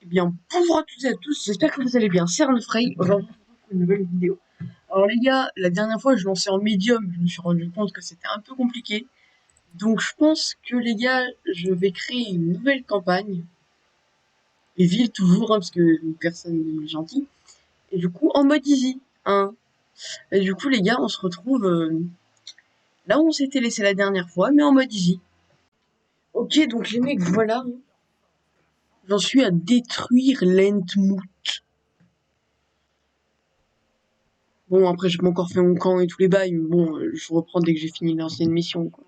Eh bien, bonjour à toutes et à tous, j'espère que vous allez bien. C'est Arnaud Frey, aujourd'hui pour une nouvelle vidéo. Alors les gars, la dernière fois je lançais en médium, je me suis rendu compte que c'était un peu compliqué. Donc je pense que les gars, je vais créer une nouvelle campagne. Et ville toujours, hein, parce que personne n'est gentil. Et du coup, en mode easy, hein. Et du coup les gars, on se retrouve là où on s'était laissé la dernière fois, mais en mode easy. Ok, donc les mecs, voilà. J'en suis à détruire l'Entmout. Bon, après, j'ai pas encore fait mon camp et tous les bails, mais bon, je reprends dès que j'ai fini l'ancienne mission, quoi.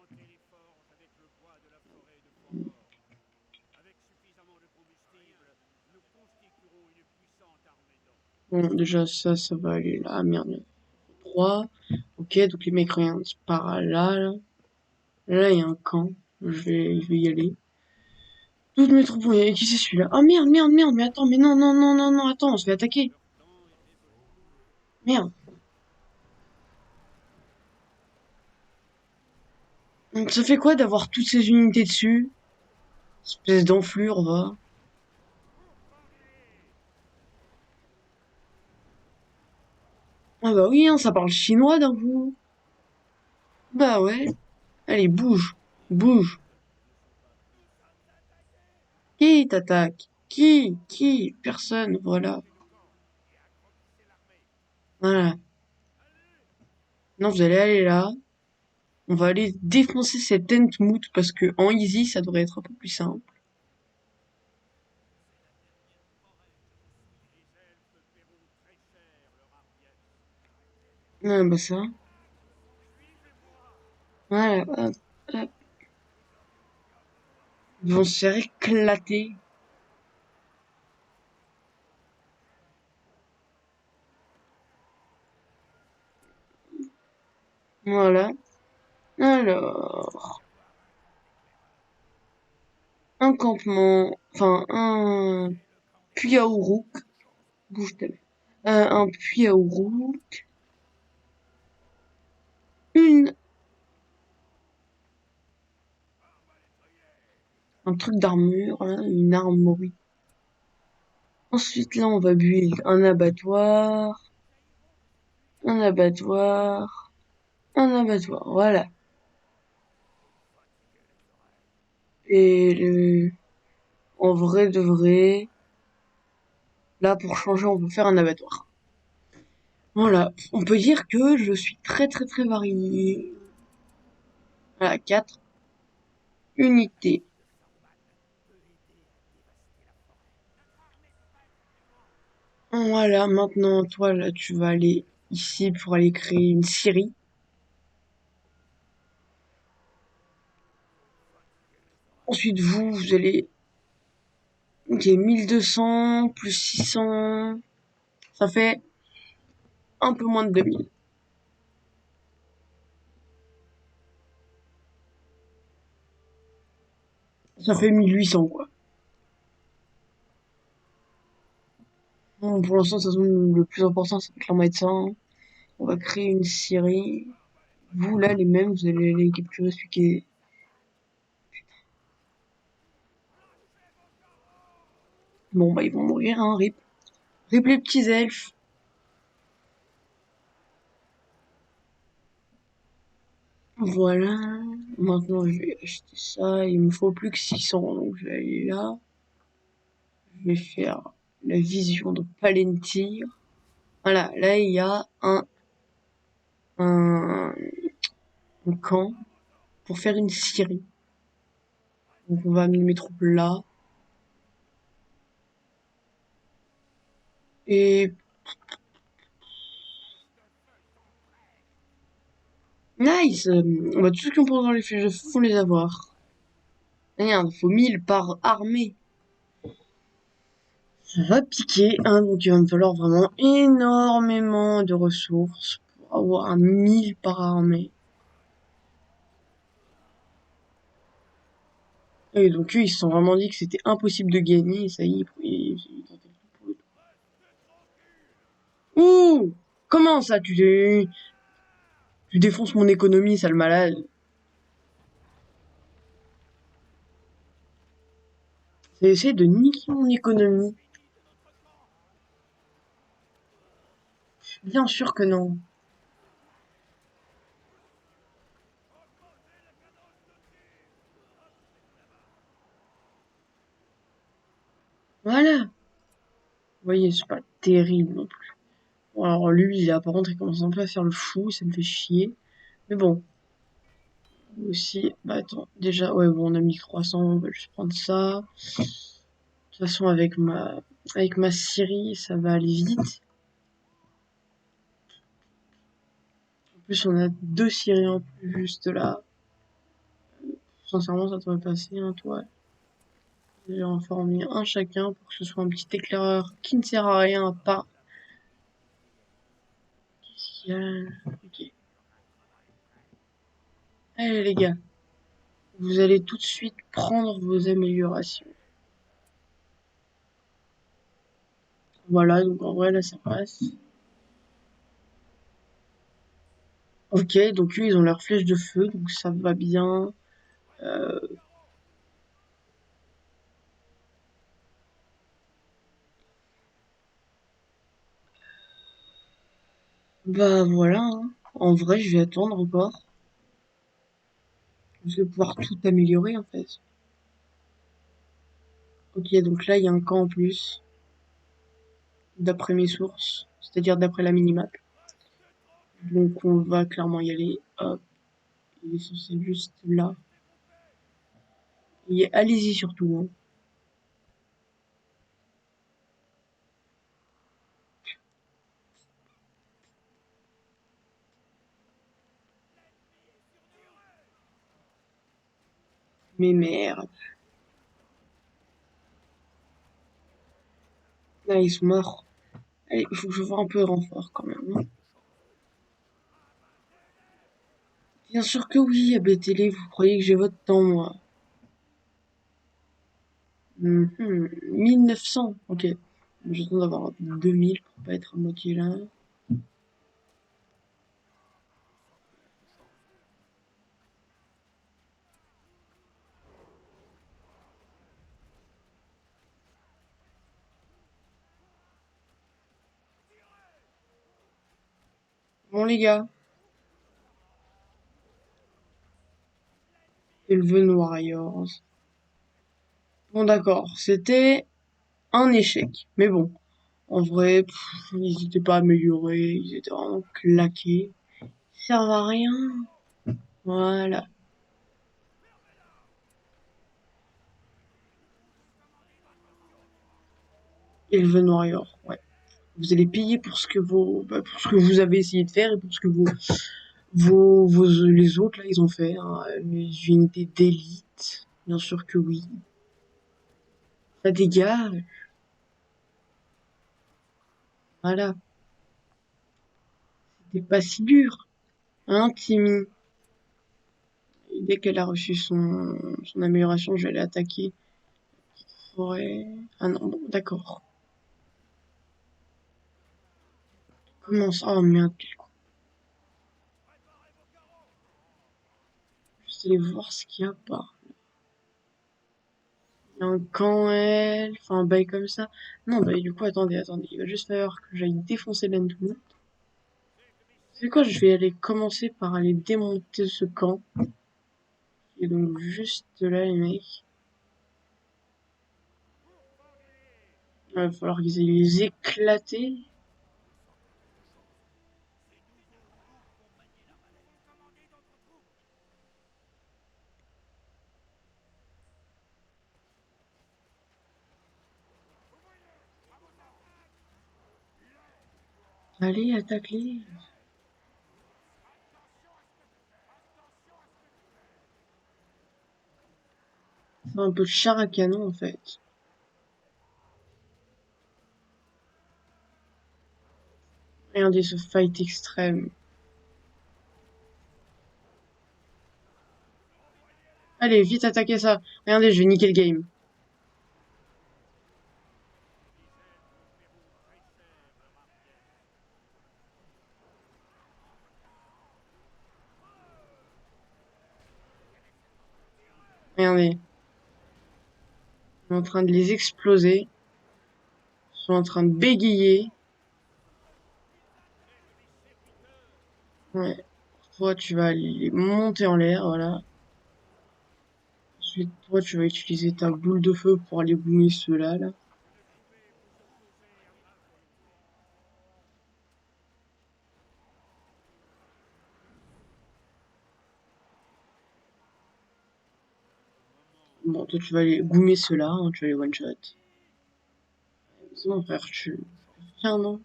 Bon, déjà, ça va aller là. Ah, merde. 3. Ok, donc les mecs regardent par là, là. Là, il y a un camp. Je vais y aller. Toutes mes troupes vont y aller. Qui c'est celui-là? Ah, merde, merde, merde, mais attends, mais non, non, non, non, non, attends, on se fait attaquer. Merde. Donc, ça fait quoi d'avoir toutes ces unités dessus? Espèce d'enflure, va. Ah bah oui, hein, ça parle chinois d'un coup. Bah ouais. Allez, bouge. Bouge. Qui t'attaque? Qui? Personne, voilà. Voilà. Non, vous allez aller là. On va aller défoncer cette Entmout parce que en easy, ça devrait être un peu plus simple. Ah, bah ça. Voilà, hop, hop. Ils vont se faire éclater. Voilà. Alors, un campement, enfin un puits à Ourouk. Bouge ta mère. Un puits à Ourouk. Une, un truc d'armure, là, une armorerie. Ensuite, là, on va build un abattoir, un abattoir, voilà. Et en vrai de vrai, là, pour changer, on peut faire un abattoir. Voilà. On peut dire que je suis très, très, très varié. Voilà, 4 unités. Voilà, maintenant, toi, là, tu vas aller ici pour aller créer une scierie. Ensuite, vous allez... Ok, 1200 plus 600, ça fait un peu moins de 2000. Ça fait 1800, quoi. Bon, pour l'instant, ça le plus important, c'est que médecin. On va créer une scierie. Vous, là, les mêmes, vous allez aller capturer celui qui est... Bon, bah, ils vont mourir, hein, rip. Rip les petits elfes. Voilà. Maintenant, je vais acheter ça. Il me faut plus que 600, donc je vais aller là. Je vais faire la vision de Palentir. Voilà, là, il y a un, un camp pour faire une scierie. Donc, on va amener mes troupes là. Et nice! Bah, tous ceux qui ont pendant les flèches de feu vont les avoir. Regarde, faut 1000 par armée. Ça va piquer, hein, donc il va me falloir vraiment énormément de ressources pour avoir un 1000 par armée. Et donc eux, ils se sont vraiment dit que c'était impossible de gagner, et ça y est, ils tentaient le coup pour le tout. Ouh! Comment ça, tu défonces mon économie, sale malade? C'est essayer de niquer mon économie. Bien sûr que non. Voilà. Vous voyez, c'est pas terrible non plus. Bon, alors lui, il par contre, il commence un peu à faire le fou, ça me fait chier. Mais bon, aussi, bah attends, déjà, ouais, bon, on a mis 300, on va juste prendre ça. De toute façon, avec ma Syrie, ça va aller vite. En plus, on a 2 Syriens en plus juste là. Sincèrement, ça devrait passer, hein, toi. J'ai en former un chacun pour que ce soit un petit éclaireur qui ne sert à rien à part. Qu'est-ce qu'il y a? Ok. Allez, les gars, vous allez tout de suite prendre vos améliorations. Voilà, donc en vrai, là, ça passe. Ok, donc eux, ils ont leur flèche de feu, donc ça va bien. Euh, Bah voilà, hein. En vrai, je vais attendre encore. Je vais pouvoir tout améliorer en fait. Ok, donc là, il y a un camp en plus, d'après mes sources, c'est-à-dire d'après la minimap. Donc on va clairement y aller. Hop, il est censé juste là. Allez-y surtout, hein. Mais merde. Là, ils sont morts. Allez, il faut que je vois un peu de renfort quand même, hein. Bien sûr que oui, ABTL, vous croyez que j'ai votre temps, moi. 1900, ok. J'attends d'avoir 2000 pour pas être à moitié là. Bon les gars, Elven Warriors. Bon d'accord, c'était un échec. Mais bon, en vrai, ils étaient pas améliorés, ils étaient vraiment claqués. Ils servent à rien. Voilà. Elven Warriors, ouais. Vous allez payer pour ce que pour ce que vous avez essayé de faire et pour ce que les autres là ils ont fait, hein. Les unités d'élite, bien sûr que oui. Ça dégage, voilà. C'était pas si dur, hein, Timmy. Et dès qu'elle a reçu son amélioration, je vais aller attaquer. Ouais. Ah non, bon, d'accord. Comment ça? Oh merde, quel con. Je vais aller voir ce qu'il y a pas. Il y a un camp elle, enfin un bail comme ça. Non, bah du coup, attendez. Il va juste falloir que j'aille défoncer l'Entoumont. C'est quoi? Je vais aller commencer par aller démonter ce camp. Et donc juste là, les mecs. Il va falloir qu'ils aient les éclater. Allez, attaque-les. C'est un peu de char à canon en fait. Regardez ce fight extrême. Allez, vite attaquez ça. Regardez, je vais niquer le game. Regardez. On est en train de les exploser. Ils sont en train de bégayer. Ouais. Toi, tu vas aller monter en l'air, voilà. Ensuite, toi, tu vas utiliser ta boule de feu pour aller boumer ceux-là, là. Bon, toi, tu vas aller goumer ceux-là, hein, tu vas les one-shot. C'est bon, frère, tu... Tiens, non?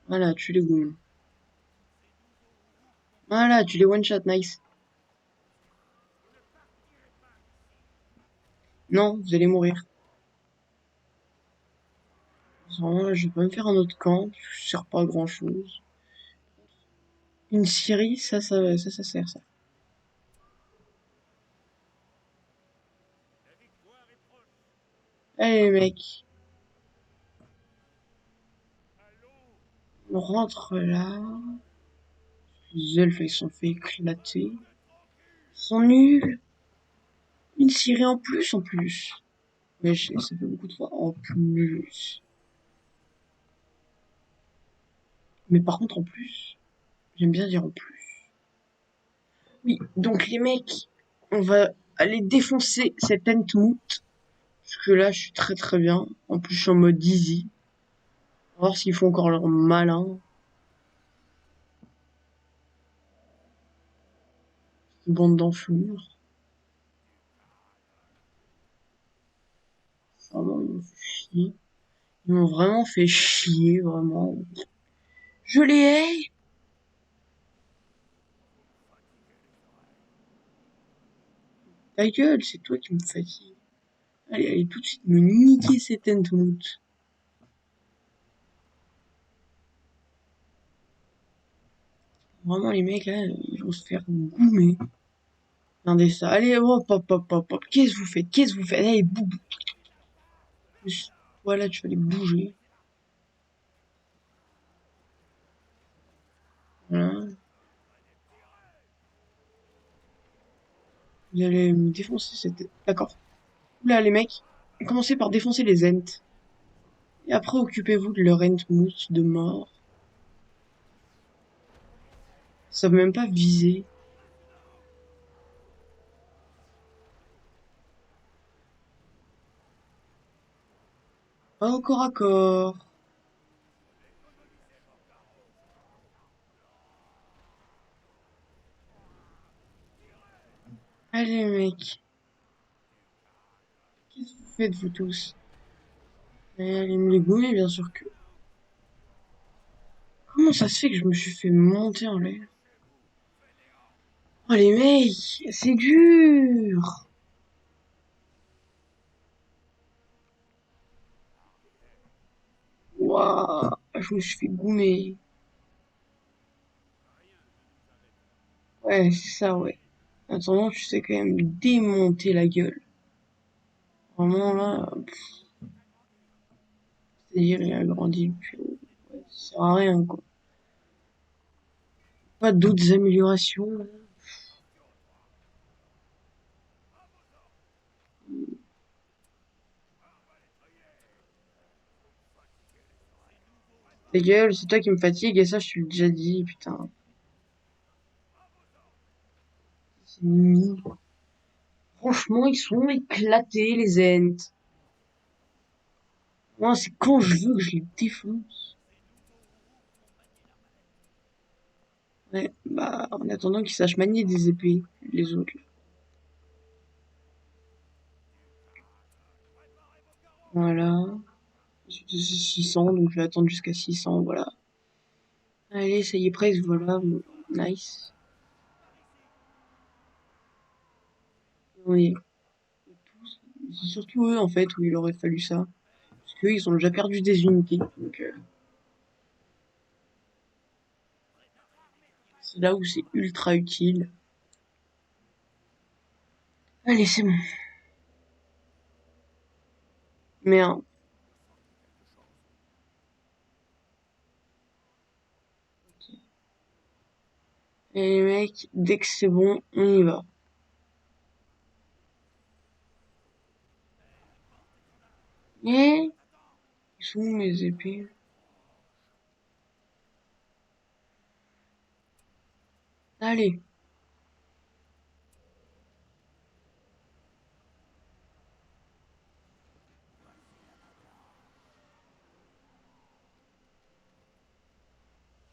Voilà, tu les goumes. Voilà, tu les one-shot, nice. Non, vous allez mourir. Vraiment, là, je vais pas me faire un autre camp, ça sert pas à grand-chose. Une scierie, ça sert, ça. Allez, mec, on rentre là. Les elfes, ils sont fait éclater. Ils sont nuls. Une scierie en plus, en plus. Mais ça fait beaucoup de fois en plus. Mais par contre, en plus, j'aime bien dire en plus. Oui, donc les mecs, on va aller défoncer cette Entmout. Parce que là, je suis très très bien. En plus, je suis en mode easy. On va voir s'ils font encore leur malin. Une bande d'enflures. Vraiment, ils m'ont fait chier. Ils m'ont vraiment fait chier, vraiment. Je les hais! Ta gueule, c'est toi qui me fatigue. Allez tout de suite me niquer cette Entmout. Vraiment, les mecs, là, ils vont se faire goumer. Regardez ça. Allez, hop, hop, hop, hop, hop. Qu'est-ce que vous faites? Qu'est-ce que vous faites? Allez, boum. Voilà, tu vas les bouger. Voilà. Vous allez me défoncer cette... D'accord. Là, les mecs, commencez par défoncer les Ents. Et après, occupez-vous de leur Entmout de mort. Ça veut même pas viser. Pas au corps à corps. Allez, mec. Qu'est-ce que vous faites, vous tous? Allez me les goumer, bien sûr que... Comment ça se fait que je me suis fait monter en l'air? Oh, les mecs, c'est dur! Waouh, je me suis fait goumer. Ouais, c'est ça, ouais. En attendant, tu sais quand même démonter la gueule. Vraiment, là, c'est-à-dire, il a grandi depuis... Ouais, ça sert à rien, quoi. Pas d'autres améliorations, là. Ta gueule, c'est toi qui me fatigue, et ça, je te l'ai déjà dit, putain. C'est nul. Franchement, ils sont éclatés, les Ents. Moi, c'est quand je veux que je les défonce. Ouais, bah, en attendant qu'ils sachent manier des épées, les autres. Voilà. J'ai 600, donc je vais attendre jusqu'à 600, voilà. Allez, ça y est, presque, voilà. Nice. Oui. C'est surtout eux, en fait, où il aurait fallu ça. Parce qu'eux, ils ont déjà perdu des unités. Donc, c'est là où c'est ultra utile. Allez, c'est bon. Merde. Et les mecs, dès que c'est bon, on y va. Et ils sont où mes épées? Allez.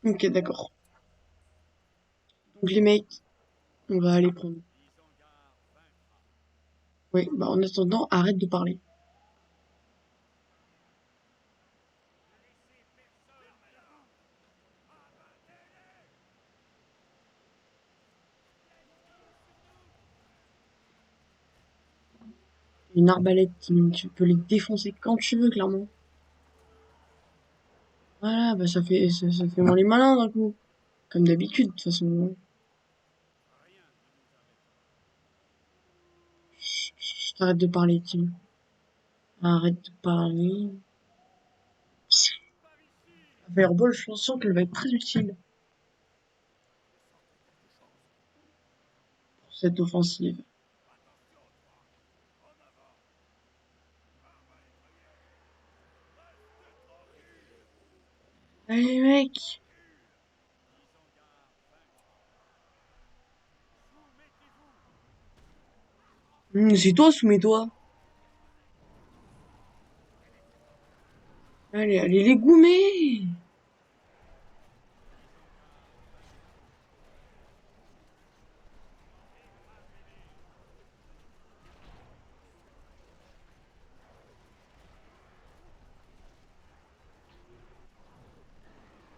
Ok, d'accord. Donc les mecs, on va aller prendre. Oui, bah en attendant, arrête de parler. Une arbalète, tu peux les défoncer quand tu veux, clairement. Voilà, bah ça fait moins les malins d'un coup. Comme d'habitude, de toute façon. Chut, arrête de parler, Tim. Arrête de parler. Fireball, je sens qu'elle va être très utile pour cette offensive. Allez, mec. C'est toi, soumets-toi. Allez, allez, les goumer.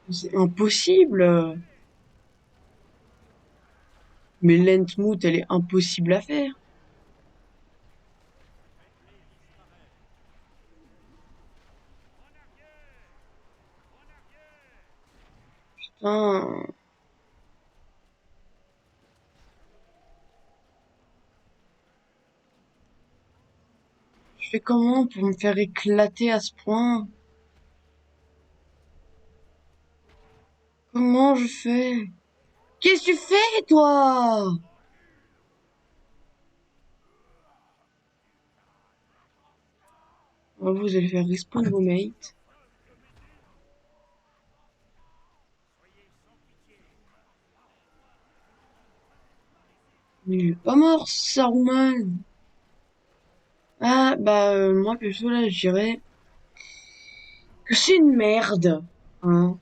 C'est impossible. Mais l'Entmoot, elle est impossible à faire. Putain. Je fais comment pour me faire éclater à ce point? Comment je fais? Qu'est-ce que tu fais, toi? Oh, vous allez faire respawn vos mates. Mais il est pas mort, Saruman. Ah, bah, moi, perso, là, je dirais que c'est une merde. Hein.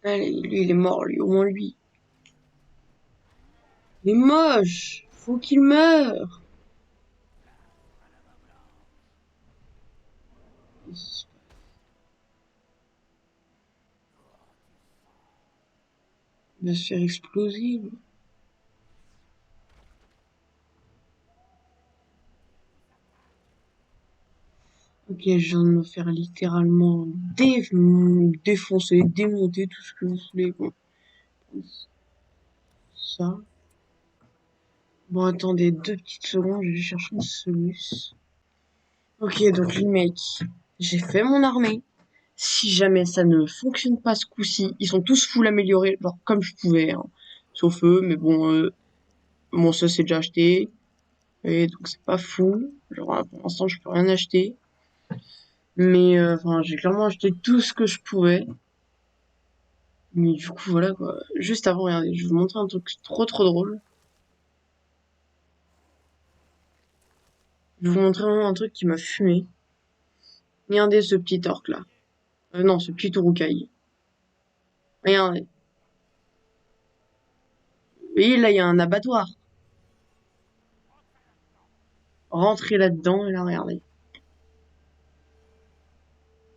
Allez, lui, il est mort, lui, au moins lui. Il est moche. Faut qu'il meure. Il va se faire exploser. Ok, je viens de me faire littéralement défoncer, démonter, tout ce que vous voulez. Bon, ça. Bon, attendez 2 petites secondes, je vais chercher une soluce. Ok, donc les mecs, j'ai fait mon armée. Si jamais ça ne fonctionne pas ce coup-ci, ils sont tous full améliorés, genre comme je pouvais, hein. Sauf eux, mais bon, bon ça c'est déjà acheté. Et donc c'est pas fou. Genre pour l'instant je peux rien acheter. Mais enfin j'ai clairement acheté tout ce que je pouvais. Mais du coup voilà quoi. Juste avant, regardez, je vais vous montrer un truc trop drôle. Je vais vous montrer vraiment un truc qui m'a fumé. Regardez ce petit orc là. Non, ce petit urukai. Regardez. Vous voyez là il y a un abattoir. Rentrez là-dedans et là regardez.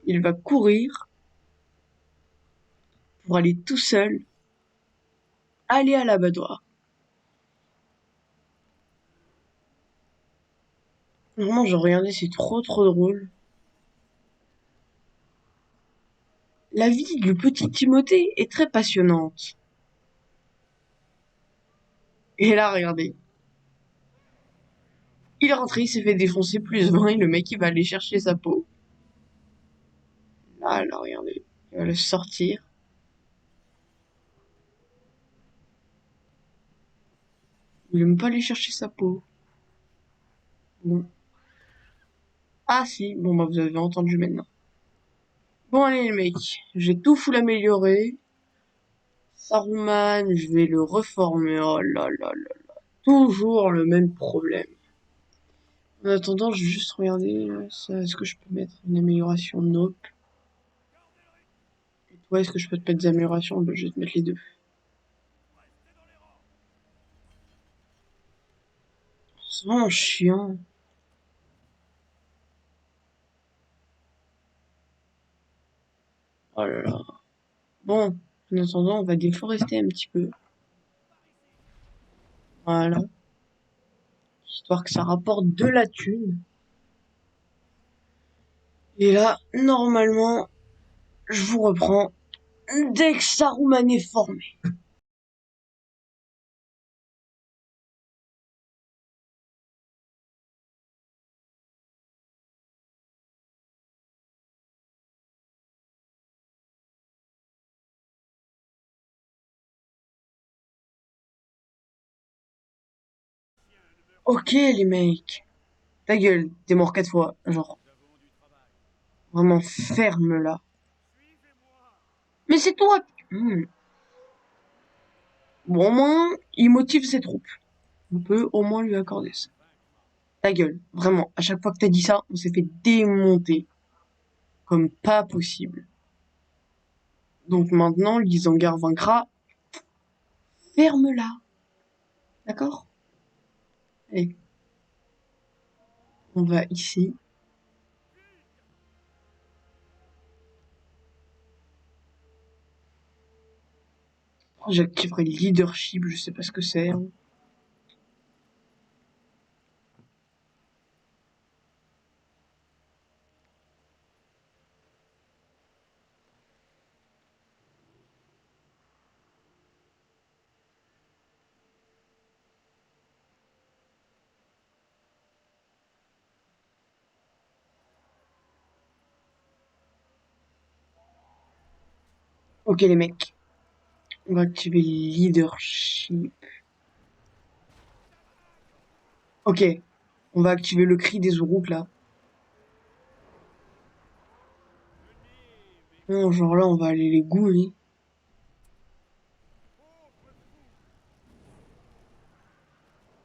Il va courir pour aller tout seul aller à l'abattoir. Vraiment, je regardais, c'est trop drôle. La vie du petit Timothée est très passionnante. Et là, regardez. Il est rentré, il s'est fait défoncer +20 et le mec, il va aller chercher sa peau. Là, regardez. Il va le sortir. Il veut même pas aller chercher sa peau. Bon. Ah si, bon bah vous avez entendu maintenant. Bon allez les mecs, j'ai tout full amélioré. Saruman, je vais le reformer. Oh là là là. Toujours le même problème. En attendant, je vais juste regarder. Est-ce que je peux mettre une amélioration? Nope. Et toi, est-ce que je peux te mettre des améliorations? Ben, je vais te mettre les deux. C'est vraiment chiant. Oh là là. Bon, en attendant, on va déforester un petit peu. Voilà. Histoire que ça rapporte de la thune. Et là, normalement, je vous reprends dès que Saruman est formé. Ok, les mecs. Ta gueule, t'es mort 4 fois. Genre, vraiment ferme là. Mais c'est toi. Bon, au moins, il motive ses troupes. On peut au moins lui accorder ça. Ta gueule, vraiment. À chaque fois que t'as dit ça, on s'est fait démonter. Comme pas possible. Donc maintenant, l'Isengard vaincra. Ferme-la. D'accord? Allez, on va ici. J'activerai le leadership, je sais pas ce que c'est. Hein. Ok les mecs, on va activer le leadership. Ok, on va activer le cri des Uruks là. Non, genre là, on va aller les gouler.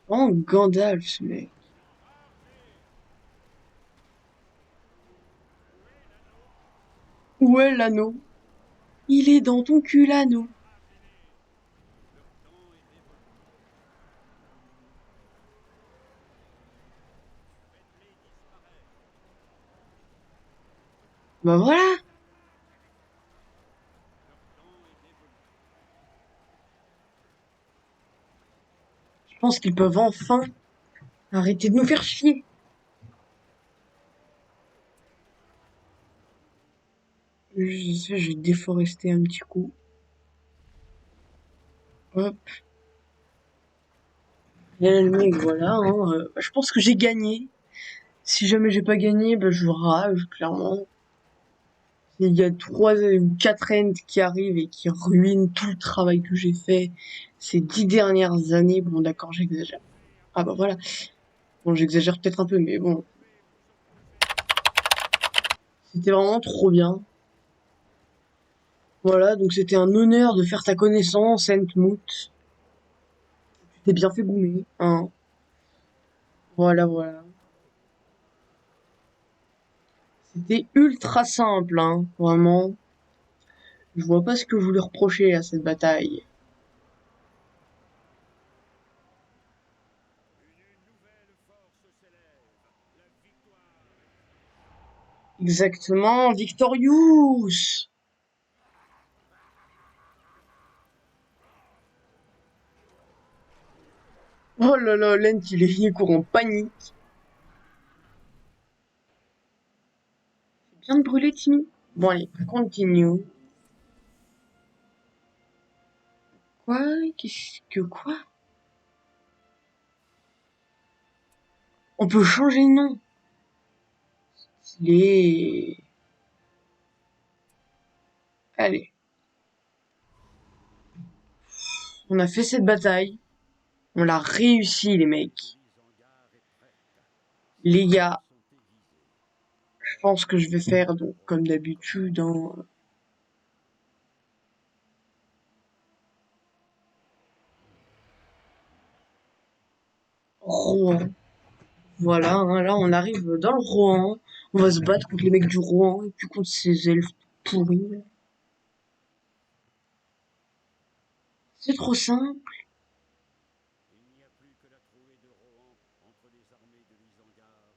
Oh, Gandalf, ce mec. Où est l'anneau? Il est dans ton cul, l'anneau. Bah voilà. Je pense qu'ils peuvent enfin arrêter de nous faire chier. Je vais déforester un petit coup. Hop. Et le mec, voilà. Hein, je pense que j'ai gagné. Si jamais j'ai pas gagné, bah, je rage, clairement. Il y a 3 ou 4 ends qui arrivent et qui ruinent tout le travail que j'ai fait ces 10 dernières années. Bon, d'accord, j'exagère. Ah bah voilà. Bon, j'exagère peut-être un peu, mais bon. C'était vraiment trop bien. Voilà, donc c'était un honneur de faire ta connaissance, Entmoot. Tu t'es bien fait goumer, hein. Voilà, voilà. C'était ultra simple, hein, vraiment. Je vois pas ce que vous lui reprochez à cette bataille. Exactement, Victorious! Oh là là, Lent, il court en panique. C'est bien de brûler, Timmy. Bon, allez, continue. Quoi? Qu'est-ce que quoi? On peut changer de nom. Les... Allez, on a fait cette bataille. On l'a réussi, les mecs. Les gars, Je pense que je vais faire, donc, comme d'habitude, hein, Rouen. Voilà, hein, là, on arrive dans le Rouen. On va se battre contre les mecs du Rouen et puis contre ces elfes pourris. C'est trop simple. Il n'y a plus que la trouée de Rohan entre les armées de l'Isengard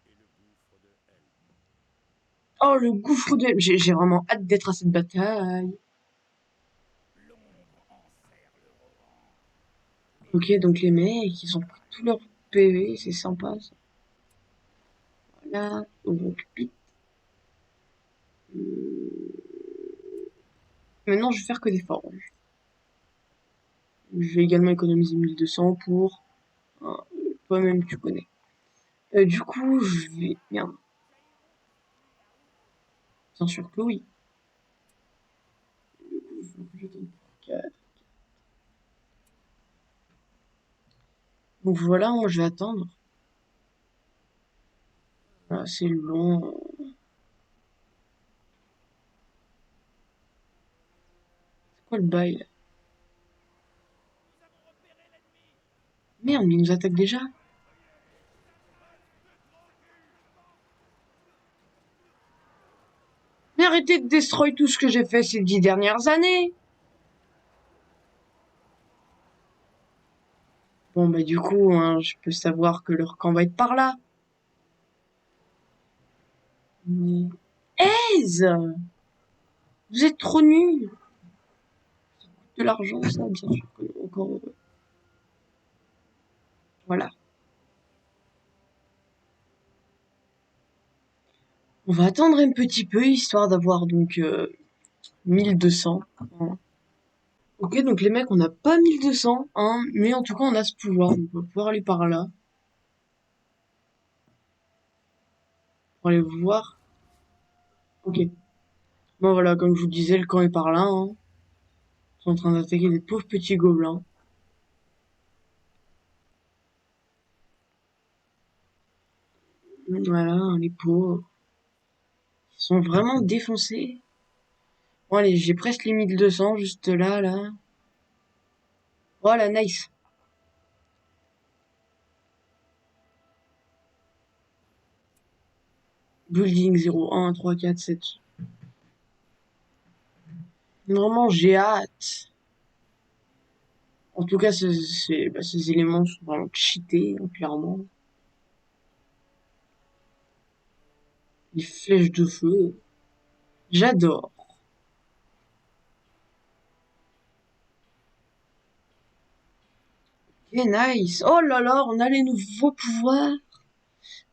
et le gouffre de Helm. Oh, le gouffre de... J'ai vraiment hâte d'être à cette bataille. L'ombre enserre le Rohan. Ok, donc les mecs, ils ont pris tout leur PV, c'est sympa, ça. Voilà, donc, pip. Maintenant, je vais faire que des forges. Je vais également économiser 1200 pour... hein, toi-même, tu connais. Du coup, je vais... Merde, bien sûr que oui. Je donne pour 4. Donc voilà, moi, je vais attendre. Voilà, c'est long. C'est quoi le bail, là? Nous avons repéré l'ennemi. Merde, mais il nous attaque déjà. Mais arrêtez de destroy tout ce que j'ai fait ces 10 dernières années. Bon, bah du coup, hein, je peux savoir que leur camp va être par là. Mais... Aise! Vous êtes trop nuls. De l'argent, ça, bien sûr que non, encore heureux. Voilà. On va attendre un petit peu, histoire d'avoir donc 1200. Hein. Ok, donc les mecs, on n'a pas 1200, hein, mais en tout cas, on a ce pouvoir. On peut pouvoir aller par là. Pour aller voir. Ok. Bon, voilà, comme je vous disais, le camp est par là. Hein. Ils sont en train d'attaquer des pauvres petits gobelins. Voilà, les pauvres. Ils sont vraiment défoncés. Bon, allez, j'ai presque les 1200, juste là, là. Voilà, nice. Building 0, 1, 3, 4, 7. Vraiment, j'ai hâte. En tout cas, ces éléments sont vraiment cheatés, hein, clairement. Les flèches de feu. J'adore. Ok, nice. Oh là là, on a les nouveaux pouvoirs.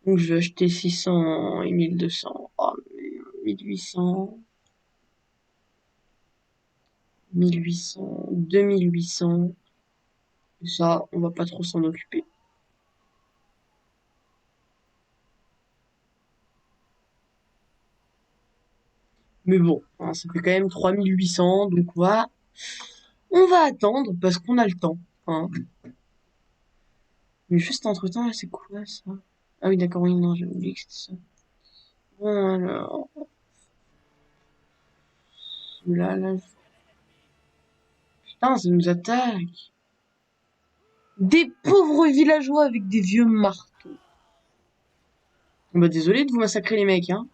Donc, je vais acheter 600 et 1200. Oh, 1800. 1800. 2800. Ça, on va pas trop s'en occuper. Mais bon, hein, ça fait quand même 3800, donc on va attendre parce qu'on a le temps. Hein. Mais juste entre temps, là, c'est quoi ça? Ah oui, d'accord, oui, non, j'avais oublié que c'était ça. Bon, alors, là, putain, ça nous attaque. Des pauvres villageois avec des vieux marteaux. Bah, désolé de vous massacrer les mecs, hein.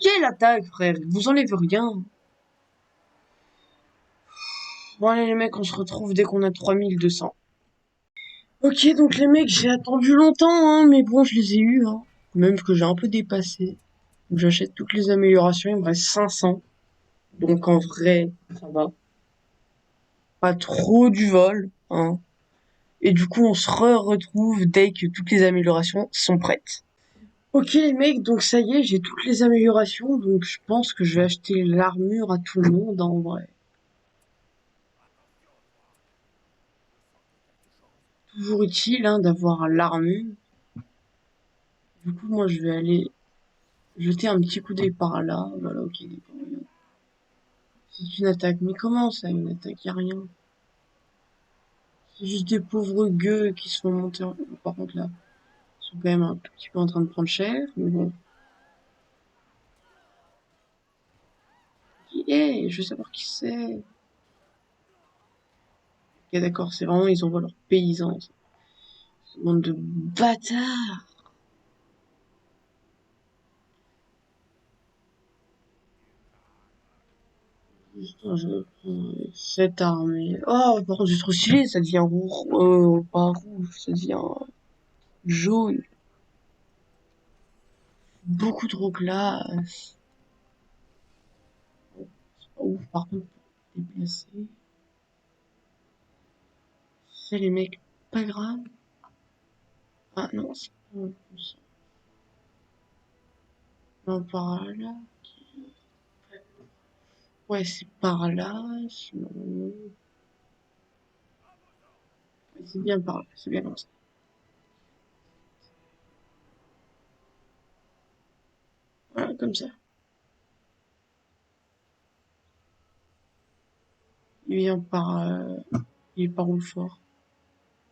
Quelle attaque, frère? Vous enlève rien. Bon, allez, les mecs, on se retrouve dès qu'on a 3200. Ok, donc les mecs, j'ai attendu longtemps, hein, mais bon, je les ai eus, hein. Même que j'ai un peu dépassé. Donc j'achète toutes les améliorations, il me reste 500. Donc en vrai, ça va. Pas trop du vol, hein. Et du coup, on se retrouve dès que toutes les améliorations sont prêtes. Ok les mecs, donc ça y est, j'ai toutes les améliorations, donc je pense que je vais acheter l'armure à tout le monde, en vrai. Toujours utile, hein, d'avoir l'armure. Du coup, moi, je vais aller jeter un petit coup d'œil par là. Voilà, ok, d'accord. C'est une attaque. Mais comment ça, une attaque? Y'a rien. C'est juste des pauvres gueux qui se font monter. Par contre, là, Ils sont quand même un tout petit peu en train de prendre cher, mais bon. Qui est? Je veux savoir qui c'est. Ok, d'accord, c'est vraiment, ils envoient leurs paysans. Ce monde de bâtards. Putain, je prends cette armée. Oh, par contre, c'est trop stylé, ça devient rouge, pas rouge, ça devient jaune. Beaucoup trop classe. C'est pas ouf, par contre, pour déplacer. C'est les mecs, pas grave. Ah non, c'est pas comme ça. Non, par là. Ouais, c'est par là. Sinon, ouais, c'est bien par là, c'est bien comme ça. Voilà, comme ça. Il vient par, il est par où le fort?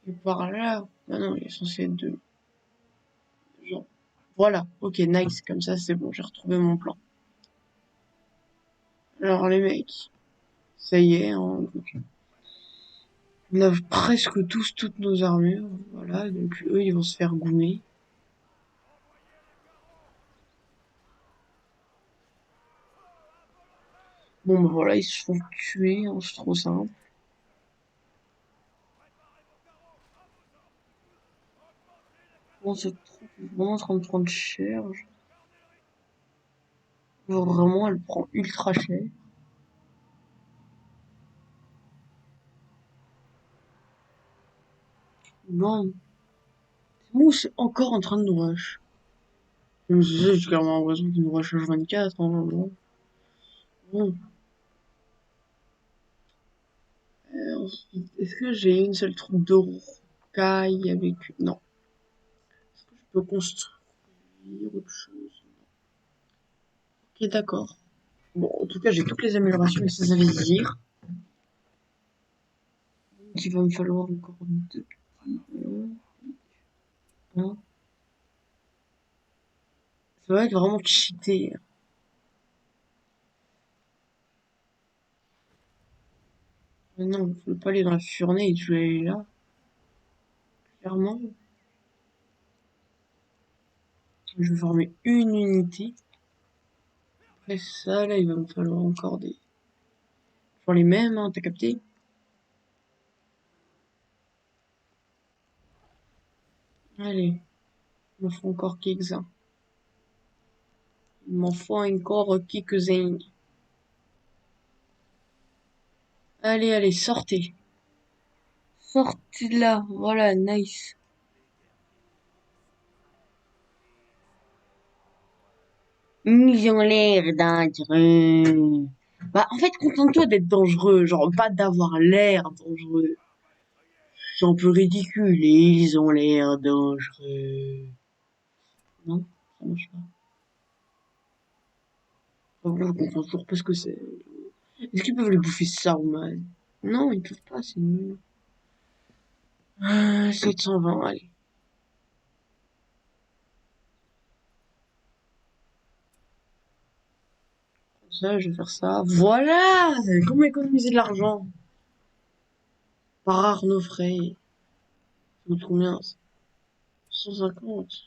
Il est par là. Ah non, il est censé être deux. Genre. Voilà, ok, nice, comme ça c'est bon, j'ai retrouvé mon plan. Alors les mecs, ça y est, hein, on a presque tous toutes nos armures, voilà, donc eux ils vont se faire goumer. Bon bah voilà, ils se font tuer, hein, c'est trop simple. Bon, cette troupe est vraiment en train de prendre cher. Genre vraiment, elle prend ultra cher. Bon, bon c'est encore en train de nous rush. Je me disais, j'ai carrément l'impression qu'il nous rush H24, hein, bon. Bon. Ensuite, est-ce que j'ai une seule troupe de rocaille avec... Non. Est-ce que je peux construire autre chose? Ok, d'accord. Bon, en tout cas, j'ai toutes les améliorations et ça veut dire qu'il va me falloir encore deux petits... Hein. Ça va être vraiment cheaté. Mais non, je veux pas aller dans la Furnée, je veux aller là. Clairement, je veux former une unité. Après ça, là, il va me falloir encore des... Genre les mêmes, hein, t'as capté? Allez, il m'en faut encore quelques-uns. Il m'en faut encore quelques-uns. Allez, allez, sortez. Sortez de là, voilà, nice. Ils ont l'air dangereux. Bah, en fait, contente-toi d'être dangereux, genre pas d'avoir l'air dangereux. C'est un peu ridicule, et ils ont l'air dangereux. Non, ça marche pas. Enfin, je comprends toujours pas ce que c'est. Est-ce qu'ils peuvent les bouffer Saruman? Non, ils peuvent pas, c'est nul. 720, allez. Ça, je vais faire ça. Voilà! Comment économiser de l'argent? Par Arnaud Frey. Ça coûte combien? 150. Ça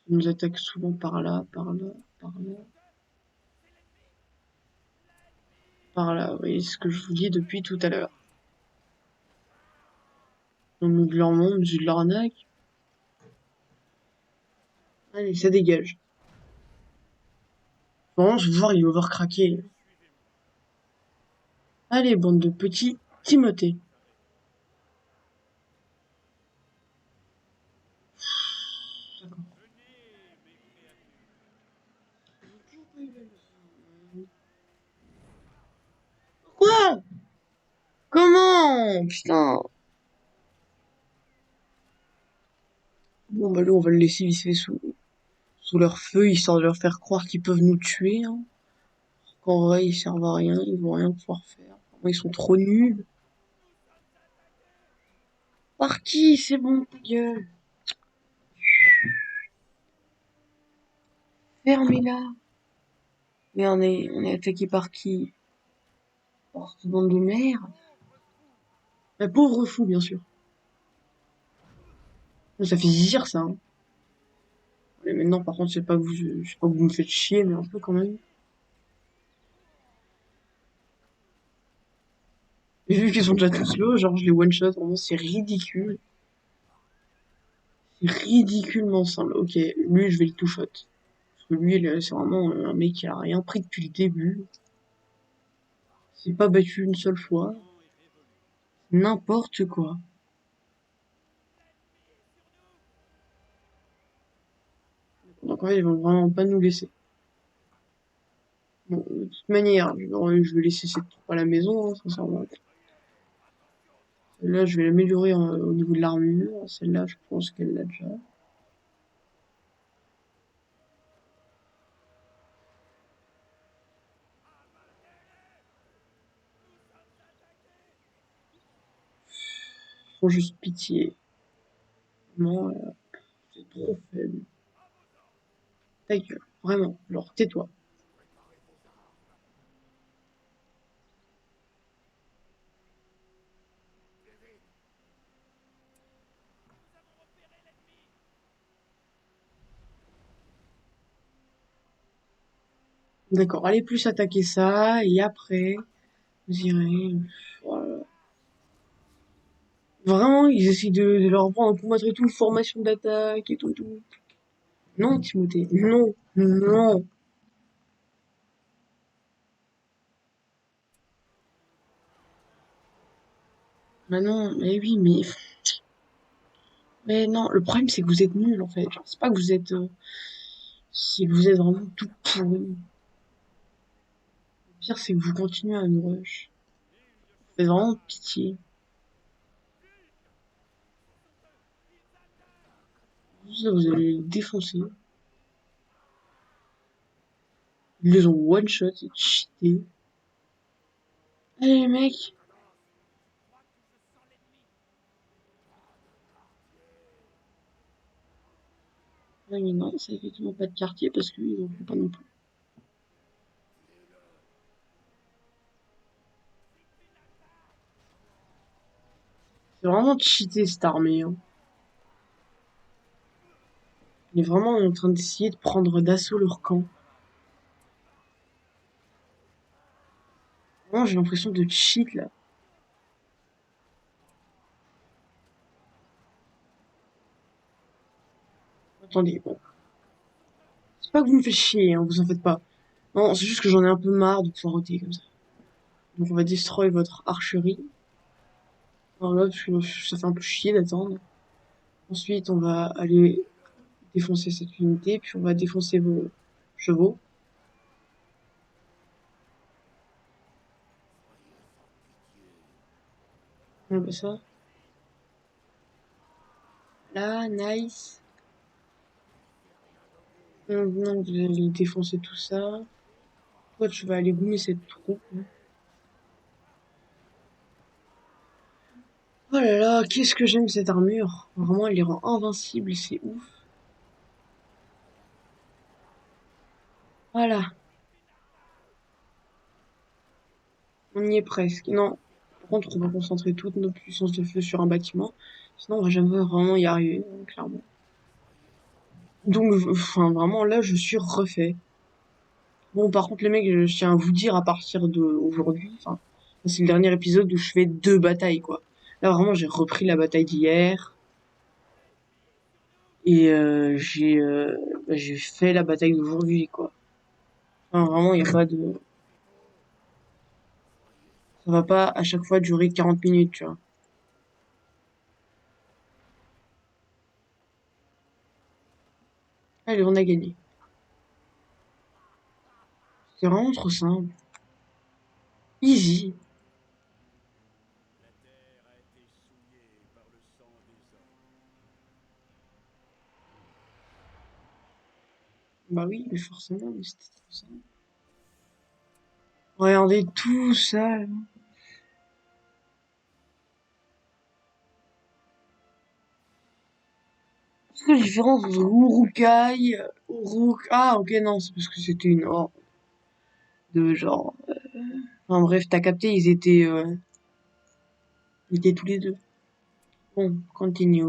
nous attaque souvent par là, par là, par là, par là. Vous voyez ce que je vous dis depuis tout à l'heure. On nous de leur monde, de l'arnaque. Allez, ça dégage. Bon, je vais voir, il va overcraquer. Allez, bande de petits Timothée. Quoi? Comment? Putain. Bon, bah, là, on va le laisser visser sous leur feu, histoire de leur faire croire qu'ils peuvent nous tuer, hein. Qu'en vrai, ils servent à rien, ils vont rien pouvoir faire. Ils sont trop nuls. Par qui? C'est bon, ta gueule. Fermez-la. Mais on est attaqué par qui? Par cette bande de merde. Un pauvre fou, bien sûr. Ça fait zizir, ça, hein. Mais maintenant, par contre, je sais pas que vous me faites chier, mais un peu quand même. Et vu qu'ils sont déjà tous low, genre, je les one-shot, vraiment, c'est ridicule. C'est ridiculement simple. Ok, lui, je vais le two-shot. Parce que lui, c'est vraiment un mec qui a rien pris depuis le début. Il s'est pas battu une seule fois. N'importe quoi. Donc en fait, ils vont vraiment pas nous laisser. Bon, de toute manière, je vais laisser cette troupe à la maison, hein, sincèrement. Celle-là, je vais l'améliorer au niveau de l'armure. Celle-là, je pense qu'elle l'a déjà. Ils font juste pitié. Non, c'est trop faible. Ta gueule, vraiment. Genre, tais-toi. D'accord, allez plus attaquer ça, et après, vous irez. Voilà. Vraiment, ils essaient de leur prendre pour mettre tout, formation d'attaque et tout, tout. Non, Timothée, non, non. Bah non, mais oui, mais non, le problème c'est que vous êtes nuls en fait. Genre, c'est pas que vous êtes, c'est que vous êtes vraiment tout pourri. Le pire c'est que vous continuez à nous rush. Vous faites vraiment pitié. Vous allez les défoncer. Ils les ont one shot, c'est cheaté. Allez les mecs. Ouais, mais non, c'est effectivement pas de quartier parce qu'ils en font pas non plus. C'est vraiment cheaté cette armée, hein. On est vraiment en train d'essayer de prendre d'assaut leur camp. Vraiment, j'ai l'impression de cheat là. Attendez, bon. C'est pas que vous me faites chier, hein, vous en faites pas. Non, c'est juste que j'en ai un peu marre de poireauter comme ça. Donc on va destroy votre archerie. Alors là, parce que ça fait un peu chier d'attendre. Ensuite, on va aller défoncer cette unité, puis on va défoncer vos chevaux. On va ça. Là, nice. Maintenant, vous allez défoncer tout ça. Toi, tu vas aller goumer cette troupe, hein. Oh là là, qu'est-ce que j'aime cette armure. Vraiment, elle les rend invincibles, c'est ouf. Voilà, on y est presque. Non, par contre, on va concentrer toute notre puissance de feu sur un bâtiment. Sinon, on va jamais vraiment y arriver, hein, clairement. Donc, enfin, vraiment, là, je suis refait. Bon, par contre, les mecs, je tiens à vous dire, à partir d'aujourd'hui, enfin, c'est le dernier épisode où je fais 2 batailles, quoi. Là, vraiment, j'ai repris la bataille d'hier. Et j'ai fait la bataille d'aujourd'hui, quoi. Enfin, vraiment, il n'y a pas de... Ça va pas à chaque fois durer 40 minutes, tu vois. Allez, on a gagné. C'est vraiment trop simple. Easy. La terre a été souillée par le sang des hommes. Bah oui, mais forcément, mais c'était trop simple. Regardez tout ça, là. C'est quoi la différence entre Urukai, Uruk... Ah, ok, non, c'est parce que c'était une horde de genre... Enfin bref, t'as capté, ils étaient tous les deux. Bon, continue.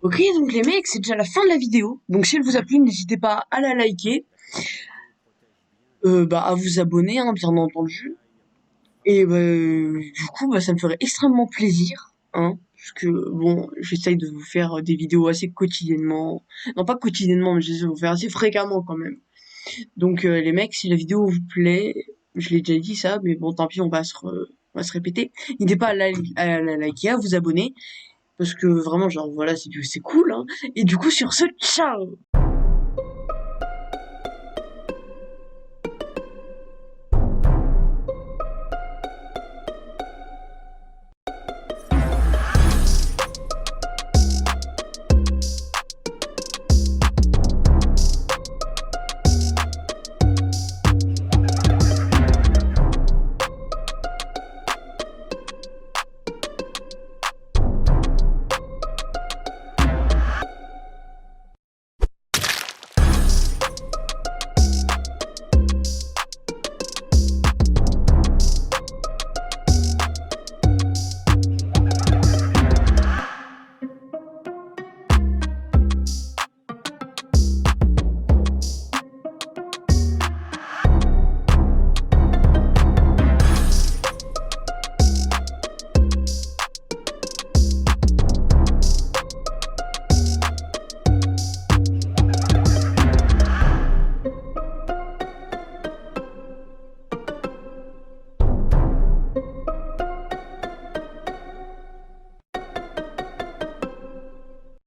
Ok, donc les mecs, c'est déjà la fin de la vidéo. Donc si elle vous a plu, n'hésitez pas à la liker, à vous abonner, hein, bien entendu. Et du coup, ça me ferait extrêmement plaisir, hein, parce que bon, j'essaye de vous faire des vidéos assez quotidiennement. Non, pas quotidiennement, mais j'essaie de vous faire assez fréquemment quand même. Donc les mecs, si la vidéo vous plaît, je l'ai déjà dit ça, mais bon, tant pis, on va se répéter. N'hésitez pas à la liker, à vous abonner, parce que vraiment, genre, voilà, c'est cool, hein. Et du coup, sur ce, ciao!